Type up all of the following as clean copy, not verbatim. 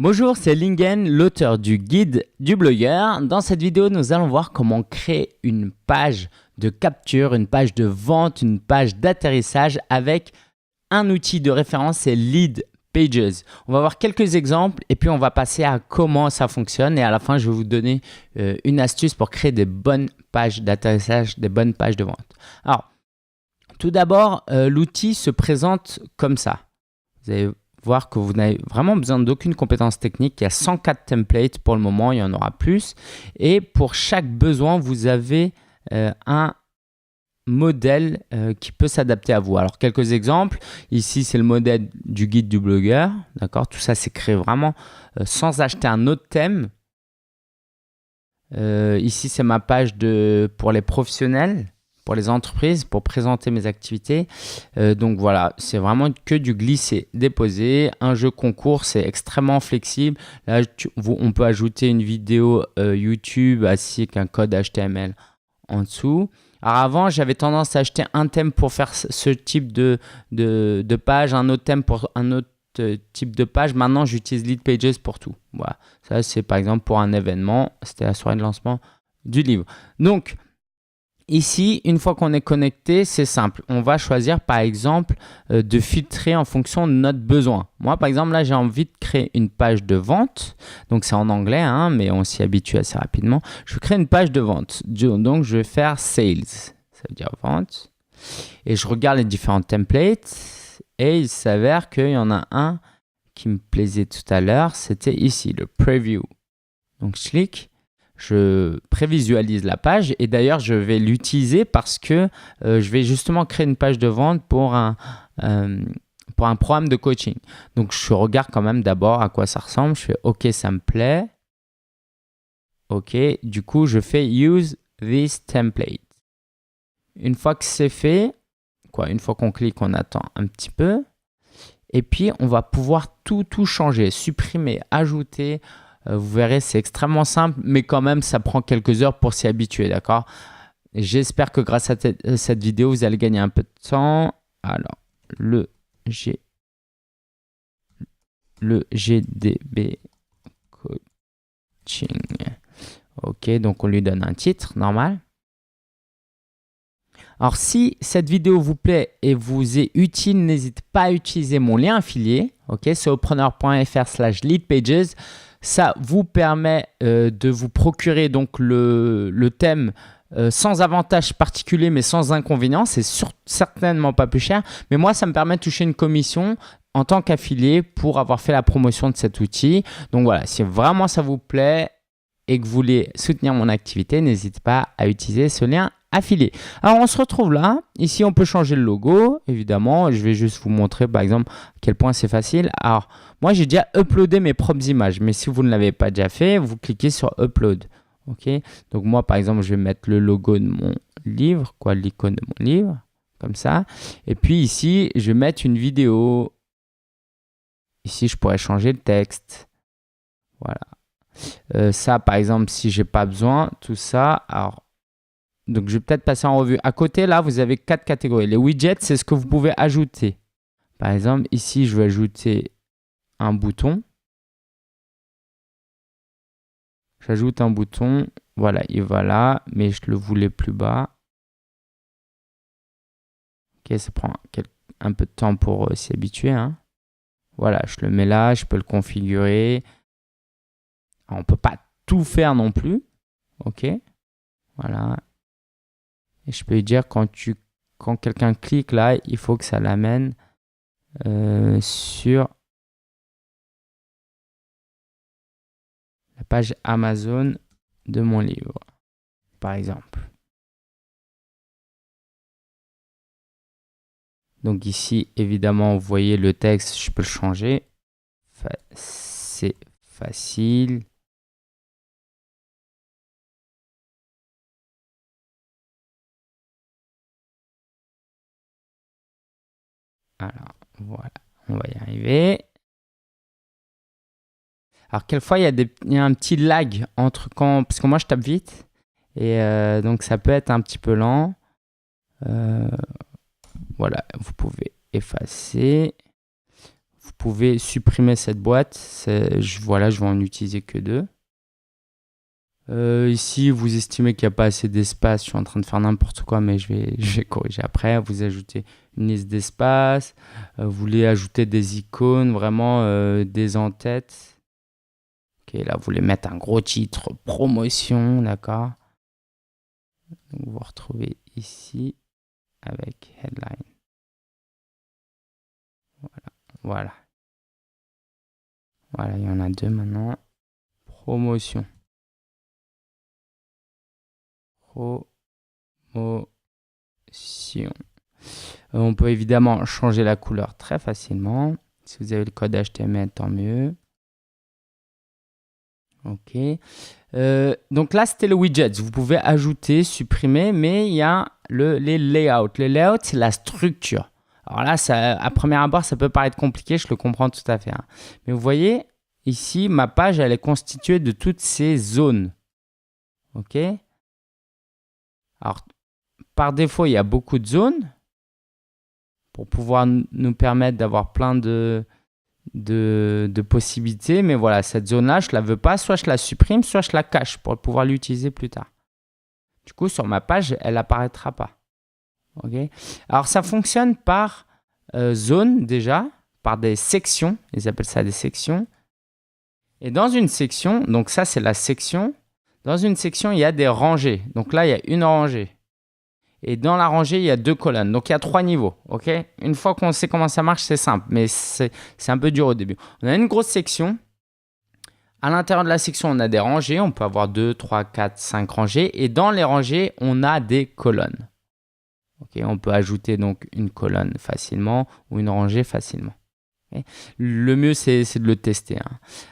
Bonjour, c'est Lingen, l'auteur du guide du blogueur. Dans cette vidéo, nous allons voir comment créer une page de capture, une page de vente, une page d'atterrissage avec un outil de référence, c'est Leadpages. On va voir quelques exemples et puis on va passer à comment ça fonctionne. Et à la fin, je vais vous donner une astuce pour créer des bonnes pages d'atterrissage, des bonnes pages de vente. Alors, tout d'abord, l'outil se présente comme ça. Vous allez voir que vous n'avez vraiment besoin d'aucune compétence technique. Il y a 104 templates pour le moment, il y en aura plus. Et pour chaque besoin, vous avez un modèle qui peut s'adapter à vous. Alors, quelques exemples. Ici, c'est le modèle du guide du blogueur. D'accord? Tout ça, c'est créé vraiment sans acheter un autre thème. Ici, c'est ma page pour les professionnels, pour les entreprises, pour présenter mes activités. Donc voilà, c'est vraiment que du glisser-déposer. Un jeu concours, c'est extrêmement flexible. Là, on peut ajouter une vidéo YouTube ainsi qu'un code HTML en dessous. Alors avant, j'avais tendance à acheter un thème pour faire ce type de page, un autre thème pour un autre type de page. Maintenant, j'utilise Leadpages pour tout. Voilà. Ça, c'est par exemple pour un événement. C'était la soirée de lancement du livre. Donc, ici, une fois qu'on est connecté, c'est simple. On va choisir par exemple de filtrer en fonction de notre besoin. Moi, par exemple, là, j'ai envie de créer une page de vente. Donc, c'est en anglais, hein, mais on s'y habitue assez rapidement. Je vais créer une page de vente. Donc, je vais faire Sales. Ça veut dire vente. Et je regarde les différents templates. Et il s'avère qu'il y en a un qui me plaisait tout à l'heure. C'était ici, le Preview. Donc, je clique. Je prévisualise la page et d'ailleurs, je vais l'utiliser parce que je vais justement créer une page de vente pour un programme de coaching. Donc, je regarde quand même d'abord à quoi ça ressemble. Je fais « OK, ça me plaît. » OK, du coup, je fais « Use this template ». Une fois que c'est fait, une fois qu'on clique, on attend un petit peu. Et puis, on va pouvoir tout changer, supprimer, ajouter. Vous verrez, c'est extrêmement simple, mais quand même, ça prend quelques heures pour s'y habituer, d'accord? J'espère que grâce à cette vidéo, vous allez gagner un peu de temps. Alors, le GDB Coaching. OK, donc on lui donne un titre, normal. Alors, si cette vidéo vous plaît et vous est utile, n'hésitez pas à utiliser mon lien affilié. OK, solopreneur.fr/leadpages. Ça vous permet de vous procurer donc le thème sans avantage particulier, mais sans inconvénient. C'est certainement pas plus cher. Mais moi, ça me permet de toucher une commission en tant qu'affilié pour avoir fait la promotion de cet outil. Donc voilà, si vraiment ça vous plaît et que vous voulez soutenir mon activité, n'hésitez pas à utiliser ce lien affilié. Alors, on se retrouve là. Ici, on peut changer le logo, évidemment. Je vais juste vous montrer, par exemple, à quel point c'est facile. Alors, moi, j'ai déjà uploadé mes propres images. Mais si vous ne l'avez pas déjà fait, vous cliquez sur Upload. OK? Donc, moi, par exemple, je vais mettre le logo de mon livre, l'icône de mon livre, comme ça. Et puis, ici, je vais mettre une vidéo. Ici, je pourrais changer le texte. Voilà. Ça, par exemple, si je n'ai pas besoin, tout ça. Alors, donc, je vais peut-être passer en revue. À côté, là, vous avez 4 catégories. Les widgets, c'est ce que vous pouvez ajouter. Par exemple, ici, je vais ajouter un bouton. J'ajoute un bouton. Voilà, il va là, mais je le voulais plus bas. OK, ça prend un peu de temps pour s'y habituer, hein. Voilà, je le mets là, je peux le configurer. Alors, on ne peut pas tout faire non plus. OK, voilà. Et je peux lui dire quand quelqu'un clique là, il faut que ça l'amène sur la page Amazon de mon livre, par exemple. Donc ici, évidemment, vous voyez le texte, je peux le changer. C'est facile. Alors, voilà, on va y arriver. Alors, quelquefois, il y a un petit lag entre parce que moi, je tape vite. Et donc, ça peut être un petit peu lent. Voilà, vous pouvez effacer. vous pouvez supprimer cette boîte. Voilà, je vais en utiliser que 2. Ici, vous estimez qu'il n'y a pas assez d'espace. Je suis en train de faire n'importe quoi, mais je vais corriger après. Vous ajoutez une liste d'espace. Vous voulez ajouter des icônes, vraiment des en-têtes. Ok, là, vous voulez mettre un gros titre, promotion, d'accord. Donc, vous retrouvez ici avec headline. Voilà. Voilà, il y en a 2 maintenant. Promotion. On peut évidemment changer la couleur très facilement. Si vous avez le code HTML, tant mieux. Ok. Donc là, c'était le widget. Vous pouvez ajouter, supprimer, mais il y a les layouts. Les layouts, c'est la structure. Alors là, à premier abord, ça peut paraître compliqué, je le comprends tout à fait. Mais vous voyez, ici, ma page, elle est constituée de toutes ces zones. Ok. Alors, par défaut, il y a beaucoup de zones pour pouvoir nous permettre d'avoir plein de possibilités. Mais voilà, cette zone-là, je ne la veux pas. Soit je la supprime, soit je la cache pour pouvoir l'utiliser plus tard. Du coup, sur ma page, elle n'apparaîtra pas. Okay. Alors, ça fonctionne par zone déjà, par des sections. Ils appellent ça des sections. Et dans une section, donc ça, c'est la section. Dans une section, il y a des rangées. Donc là, il y a une rangée. Et dans la rangée, il y a 2 colonnes. Donc, il y a 3 niveaux. Okay. Une fois qu'on sait comment ça marche, c'est simple. Mais c'est un peu dur au début. On a une grosse section. À l'intérieur de la section, on a des rangées. On peut avoir 2, 3, 4, 5 rangées. Et dans les rangées, on a des colonnes. Okay. On peut ajouter donc une colonne facilement ou une rangée facilement. Okay. Le mieux, c'est de le tester.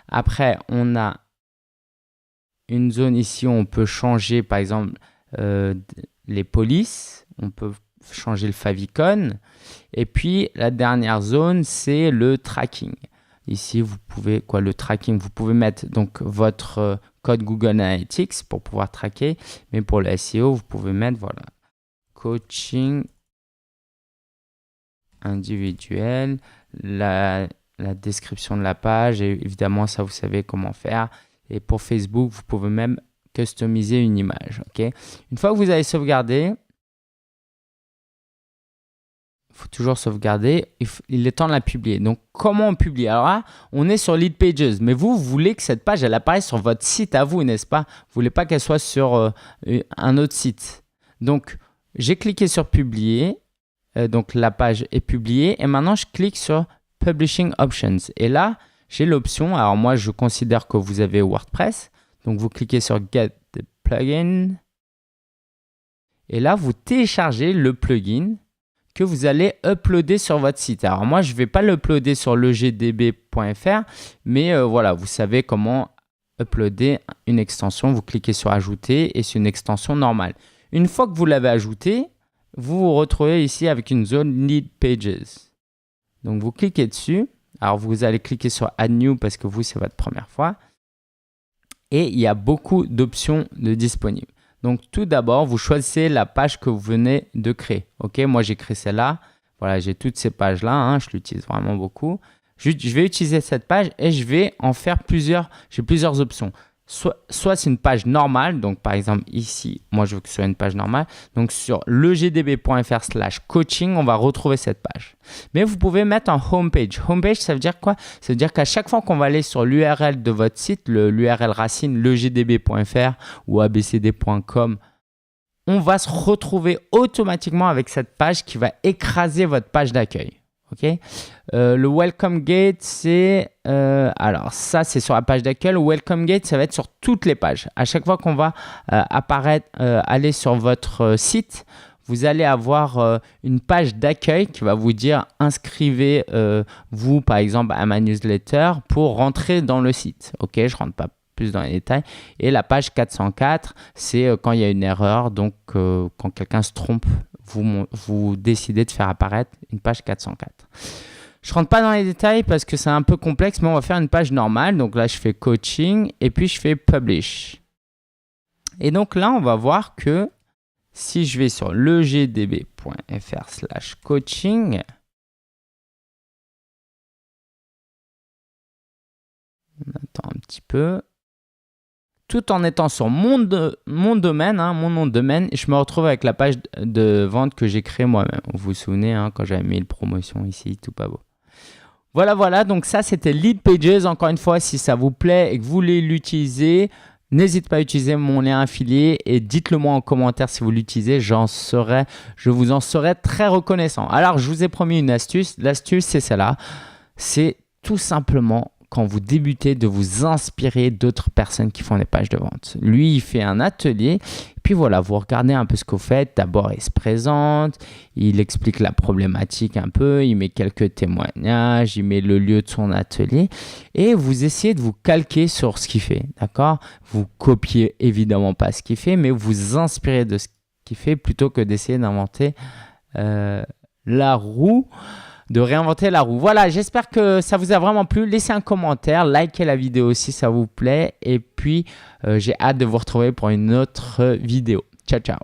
Après, on a une zone ici où on peut changer, par exemple, les polices. On peut changer le favicon. Et puis, la dernière zone, c'est le tracking. Ici, vous pouvez, le tracking, vous pouvez mettre donc votre code Google Analytics pour pouvoir traquer. Mais pour le SEO, vous pouvez mettre, voilà, coaching individuel, la description de la page. Et évidemment, ça, vous savez comment faire. Et pour Facebook, vous pouvez même customiser une image. Okay. Une fois que vous avez sauvegardé, il faut toujours sauvegarder. Il est temps de la publier. Donc, comment on publie? Alors là, on est sur Lead Pages. Mais vous voulez que cette page, elle apparaisse sur votre site à vous, n'est-ce pas? Vous ne voulez pas qu'elle soit sur un autre site. Donc, j'ai cliqué sur Publier. Donc, la page est publiée. Et maintenant, je clique sur Publishing Options. Et là, j'ai l'option. Alors, moi, je considère que vous avez WordPress. Donc, vous cliquez sur Get the Plugin. Et là, vous téléchargez le plugin que vous allez uploader sur votre site. Alors, moi, je ne vais pas l'uploader sur legdb.fr, mais voilà, vous savez comment uploader une extension. Vous cliquez sur Ajouter et c'est une extension normale. Une fois que vous l'avez ajoutée, vous vous retrouvez ici avec une zone Lead Pages. Donc, vous cliquez dessus. Alors, vous allez cliquer sur Add New parce que vous, c'est votre première fois. Et il y a beaucoup d'options disponibles. Donc, tout d'abord, vous choisissez la page que vous venez de créer. Ok, moi, j'ai créé celle-là. Voilà, j'ai toutes ces pages-là. Je l'utilise vraiment beaucoup. Je vais utiliser cette page et je vais en faire plusieurs. J'ai plusieurs options. Soit c'est une page normale. Donc, par exemple, ici, moi, je veux que ce soit une page normale. Donc, sur legdb.fr/coaching, on va retrouver cette page. Mais vous pouvez mettre en homepage. Homepage, ça veut dire quoi? Ça veut dire qu'à chaque fois qu'on va aller sur l'URL de votre site, l'URL racine, legdb.fr ou abcd.com, on va se retrouver automatiquement avec cette page qui va écraser votre page d'accueil. Okay. Le Welcome Gate, c'est... alors, ça, c'est sur la page d'accueil. Le Welcome Gate, ça va être sur toutes les pages. À chaque fois qu'on va aller sur votre site, vous allez avoir une page d'accueil qui va vous dire « Inscrivez vous, par exemple, à ma newsletter pour rentrer dans le site. » Ok, je ne rentre pas plus dans les détails. Et la page 404, c'est quand il y a une erreur. Donc, quand quelqu'un se trompe, vous décidez de faire apparaître une page 404. Je ne rentre pas dans les détails parce que c'est un peu complexe, mais on va faire une page normale. Donc là, je fais coaching et puis je fais publish. Et donc là, on va voir que si je vais sur legdb.fr/coaching, On attend un petit peu. Tout en étant sur mon domaine, mon nom de domaine, je me retrouve avec la page de vente que j'ai créée moi-même. Vous vous souvenez, quand j'avais mis le promotion ici, tout pas beau. Voilà, donc ça c'était Lead Pages. Encore une fois, si ça vous plaît et que vous voulez l'utiliser, n'hésitez pas à utiliser mon lien affilié et dites-le moi en commentaire si vous l'utilisez, je vous en serai très reconnaissant. Alors, je vous ai promis une astuce. L'astuce, c'est celle-là. C'est tout simplement, quand vous débutez, de vous inspirer d'autres personnes qui font des pages de vente. Lui, il fait un atelier. Puis voilà, vous regardez un peu ce que vous faites. D'abord, il se présente, il explique la problématique un peu, il met quelques témoignages, il met le lieu de son atelier et vous essayez de vous calquer sur ce qu'il fait, d'accord? Vous copiez évidemment pas ce qu'il fait, mais vous inspirez de ce qu'il fait plutôt que d'essayer d'inventer la roue. De réinventer la roue. Voilà, j'espère que ça vous a vraiment plu. Laissez un commentaire, likez la vidéo si ça vous plaît. Et puis, j'ai hâte de vous retrouver pour une autre vidéo. Ciao, ciao.